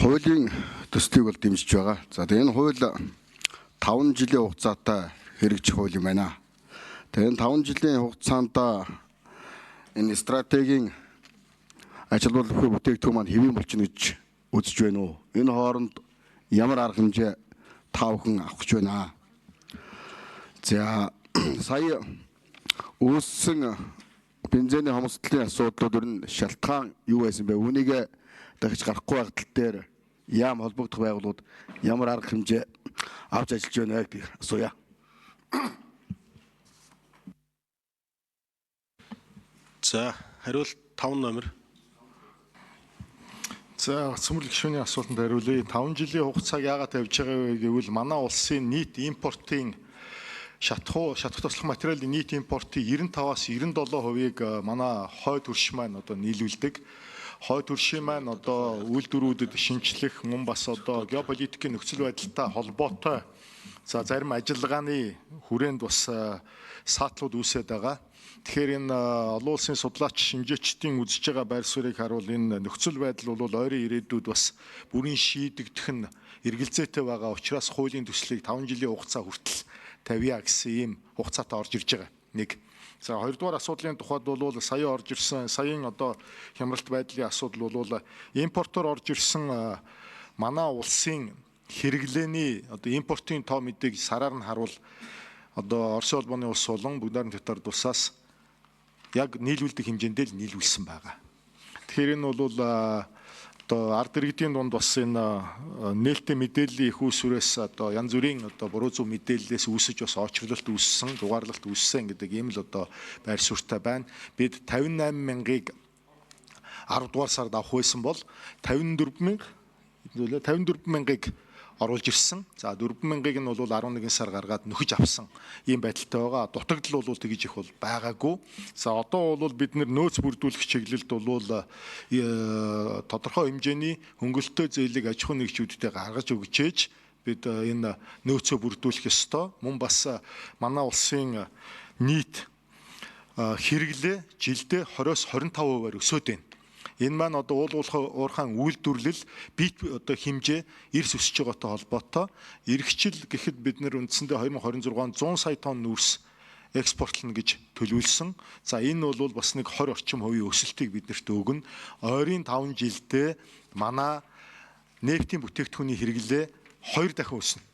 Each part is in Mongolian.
Хуулийн төслийг бол дэмжиж байгаа. За тэгээ энэ хууль 5 жилийн хугацаатай хэрэгжих хууль юм байна. Тэгээ энэ 5 жилийн хугацаанд энэ стратегийн ажил болгох бүтээгдэхүүн маань хэвийн болчихно гэж үзэж байна уу? Энэ хооронд ямар арга хэмжээ та бүхэн авах гэж байна? За сая үүссэн бензиний хомсдлын асуудлууд ер нь шалтгаан юу байсан бэ? Үүнийг дахиж гарахгүй байх тал дээр яам холбогдох байгууллагууд ямар арга хэмжээ авч ажиллаж байна гэж асууя. За хариулт 5 номер. За цөмөрлөг гишүүний асуултанд хариулъя. 5 жилийн хугацааг яагаад тавьж байгаа вэ гэвэл манай улсын нийт импортын шатах тослох материалын нийт импортын 95-аас 97%-ийг манай хойд хөрш маань одоо нийлүүлдэг. Хойд хөршийн маань одоо үйлдвэрүүдэд шинжлэх мөн бас одоо геополитикийн нөхцөл байдалтай холбоотой зарим ажиллагааны хүрээнд бас саатлууд үүсээд байгаа. Тэгэхээр энэ олон улсын судлаач шинжээчдийн үзэж байгаа байр суурийг харуул энэ нөхцөл байдал бол ойрын ирээдүйд бас бүрийн шийдэгдэх нь эргэлзээтэй байгаа учраас хуулийн төслийг 5 жилийн хугацаа хүртэл тавья гэсэн ийм хугацаатай орж ирж байгаа. Нэг. За хоёрдугаар асуудлын тухайд бол сая орж ирсэн саяын одоо хямралт байдлын асуудал бол импортоор орж ирсэн манай улсын хэрэглээний одоо импортын тоо мэдээг сараар нь харуул одоо Оросын улбаны улс болон бүгд найрамдах хятад улсаас яг нийлүүлдэг хэмжээндээ л нийлүүлсэн байгаа. Тэгэхээр энэ бол одоо ард иргэдийн дунд бас энэ нээлттэй мэдээллийн их үүсвэрээс одоо янз бүрийн одоо буруу зөв мэдээллээс үүсэж бас очрлолт үүссэн, дугаарлалт үүссэн гэдэг ийм л одоо байр суурьтай байна. Бид 58 мянгаыг 10 дугаар сард авах байсан бол 54 мянгаыг оруулж ирсэн. За 4 мянгаыг нь бол 11 сар гаргаад нөхөж авсан ийм байдалтай байгаа. Дутагдал бол тэгж их бол байгаагүй. За одоо бол бид нөөц бүрдүүлэх чиглэлд бол тодорхой хэмжээний хөнгөлөлтөө зээлийг аж ахуйн нэгжүүдэд гаргаж өгчээж бид энэ нөөцөө бүрдүүлэх ёстой. Мөн бас манай улсын нийт хэрэглээ жилдээ 20-25%-аар өсөд байна. Энэ маань одоо уурхайн үйлдвэрлэл бит одоо хэмжээ эрс өсөж байгаатай холбоотой. Иргэжил гэхэд бид нэр үндсэндээ 2026 онд 100 сая тонн нүүрс экспортлно гэж төлөвлөсөн. За энэ бол бас нэг 20 орчим хувийн өсөлтийг биднэрт өгнө. Ойрын 5 жилдээ манай нефтийн бүтээгдэхүүний хэрэглээ 2 дахин өснө.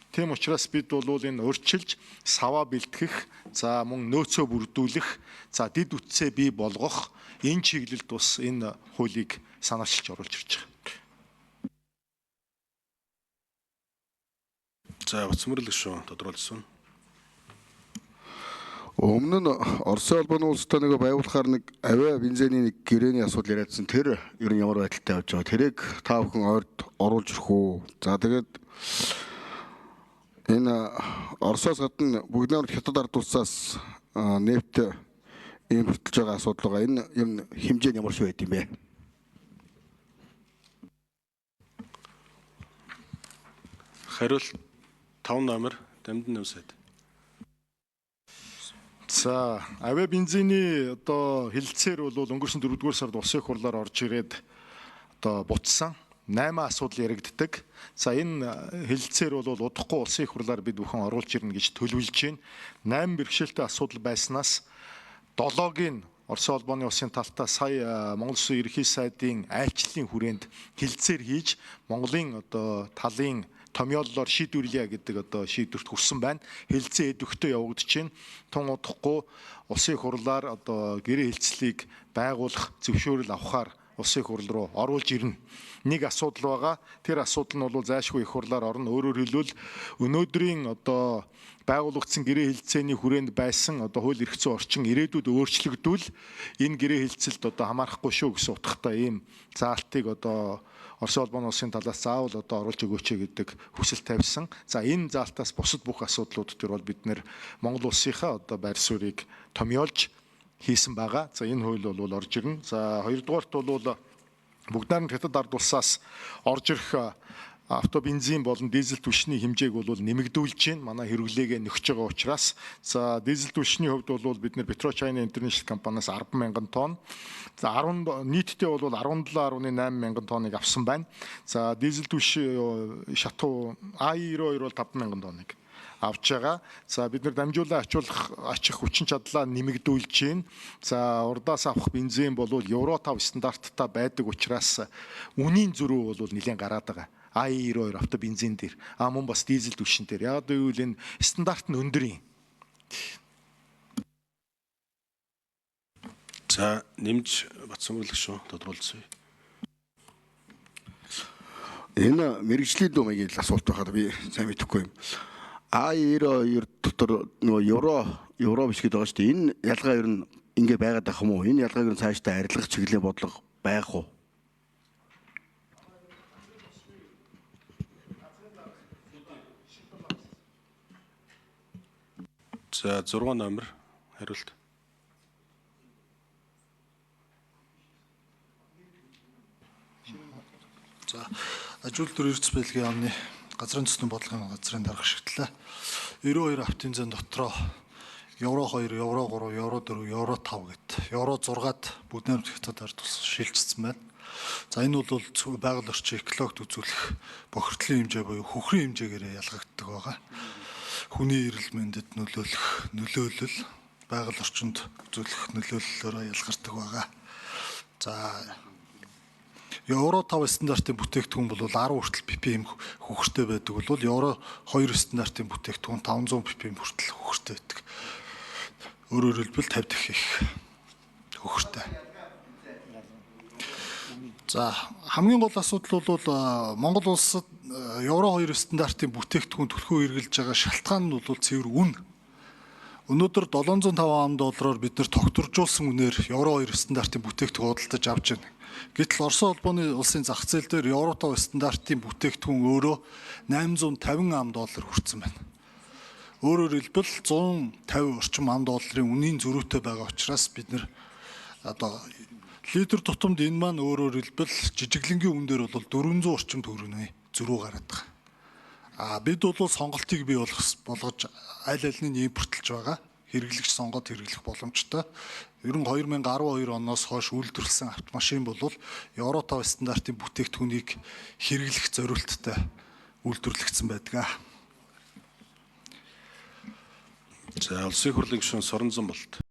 Тийм учраас бид бол энэ урьдчилж саваа бэлтгэх, за мөн нөөцөө бүрдүүлэх, за дид үтсээ бий болгох энэ чиглэлд бас энэ хуулийг санаачилж оруулж ирж байгаа. За цөмөрлөг шүү тодруулсан. Өмнө нь Оросын улбаны улстай нэг байгуулахаар нэг авиа бензиний нэг гэрээний асуудал яриадсан. Тэр ер нь ямар байдалтай явж байгаа. Тэрийг та бүхэн ойрд оруулж ирэх үү? За тэгээд энэ Оросоос гадна бүгд найрамдах хятад ард улсаас нефт импортлж байгаа асуудал байгаа. Энэ ер нь хэмжээ нь ямар шиг байд юм бэ? Хариулт 5 номер Дамдын Нэв сайд. За авиа бензиний одоо хилцээр бол өнгөрсөн 4-р сард улсын их хурлаар орж ирээд одоо буцсан 8 асуудал яригддаг. За энэ хилцээр бол удахгүй улсын их хурлаар бид бүхэн оруулж ирнэ гэж төлөвлөж байна. 8 бэрхшээлтэй асуудал байснаас 7-ыг Оросын улбаны улсын талтай сая Монгол Улсын ерөнхий сайдын айлчлалын хүрээнд хилцээр хийж Монголын одоо талын томьёоллоор шийдвэрлэе гэдэг одоо шийдвэрт хүрсэн байна. Хилцээ эдвөхтэй явагдаж байна. Тун удахгүй улсын их хурлаар одоо гэрээ хилцлийг байгуулах зөвшөөрөл авахаар улсын их хурл руу оруулж ирнэ. Нэг асуудал байгаа. Тэр асуудал нь бол зайлшгүй их хурлаар орно. Өөрөөр хэлбэл өнөөдрийн одоо байгуулагдсан гэрээ хилцээний хүрээнд байсан одоо хууль эрх зүйн орчин ирээдүйд өөрчлөгдвөл энэ гэрээ хилцэлд одоо хамаарахгүй шүү гэсэн утгатай ийм заалтыг одоо Оросын улбаны улсын талаас заавал одоо оруулж өгөөч гэдэг хүсэл тавьсан. За энэ заалтаас бусад бүх асуудлууд төр бол бид нэр Монгол улсынхаа одоо байр суурийг томьёолж хийсэн байгаа. За энэ хууль бол орж ирнэ. За хоёрдугаарт бол бүгд найрамдах хятад ард улсаас орж ирэх автобензин болон дизель түлшний хэмжээг бол нэмэгдүүлж байна. Манай хэрэглээгээ нөхж байгаа учраас за дизель түлшний хувьд бол бид нэр PetroChina International компаниас 10,000 тонн. За нийтдээ бол 17.8 мянган тонныг авсан байна. За дизель түлш шатуу I92 бол 5,000 тонныг авч байгаа. За бид нар дамжуулан ачих хүчин чадлаа нэмэгдүүлж байна. За урдаас авах бензин бол Евро 5 стандарттай байдаг учраас үнийн зөрүү бол нэлээд гараад байгаа. I92 автобензин дээр мөн бас дизель түлшин дээр. Яг гэвэл энэ стандарт нь өндөр юм. За нэмж Батцамбал гишүүн тодруулцгаая. Энэ мэрэгжлийн думыг л асуулт байхад би сайн мэдэхгүй юм. I92 дотор нөгөө евро биш гэдэг байгаа шүү дээ. Энэ ялгаа ер нь ингэ байгаад байх юм уу? Энэ ялгааг ер нь цаашдаа арилгах чиглэлийн бодлого байх уу? За 6 номер хариулт. За ажил төр эрдэс байлгийн яамны газрын төсний бодлогын газрын дарга шигтлээ. 92 автын зэн дотроо Евро 2, Евро 3, Евро 4, Евро 5 гэд Евро 6-ад бүгд хятад ард тус шилжчихсэн байна. За энэ бол байгаль орчин экологид үзүүлэх бохирдлын хэмжээ буюу хөхрийн хэмжээгээр ялгагддаг байгаа. Хүний эрүүл мэндэд нөлөөлөл байгаль орчинд үзүүлэх нөлөөллөөр ялгардаг байгаа. За Евро 5 стандартын бүтээгдэхүүн бол 10 хүртэл ppm хөхөртэй байдаг бол Евро 2 стандартын бүтээгдэхүүн 500 ppm хүртэл хөхөртэй байдаг. Өөрөөр хэлбэл 50 дахин их хөхөртэй. За хамгийн гол асуудал бол Монгол улсад Евро 2 стандартын бүтээгдэхүүн төлхөө эргэлж байгаа шалтгаан нь бол цэвэр үн. Өнөөдөр $705 бид нар тогтворжуулсан үнээр Евро 2 стандартын бүтээгдэхүүн худалдаж авч байна. Гэтэл Орос улбооны улсын зах зээл дээр Евро 5 стандартын бүтээгдэхүүн өөрөө $850 хүрсэн байна. Өөрөөр хэлбэл 150 орчим $100 үнийн зөрүүтэй байгаа учраас бид нэр одоо литр тутамд энэ маань өөрөөр хэлбэл жижиглэнгийн үн дээр бол 400 орчим төгрөгийн зөрүү гараад байгаа. Бид бол сонголтыг бий болгож аль альнийг импортлж байгаа. Хэрэглэгч сонгоод хэрэглэх боломжтой. Ер нь 2012 оноос хойш үйлдвэрлэсэн автомашин бол Евро 5 стандартын бүтээгдэхүүнийг хэрэглэх зорилттой үйлдвэрлэгдсэн байдаг. За улсын хурлын гишүүн Соронзон болт.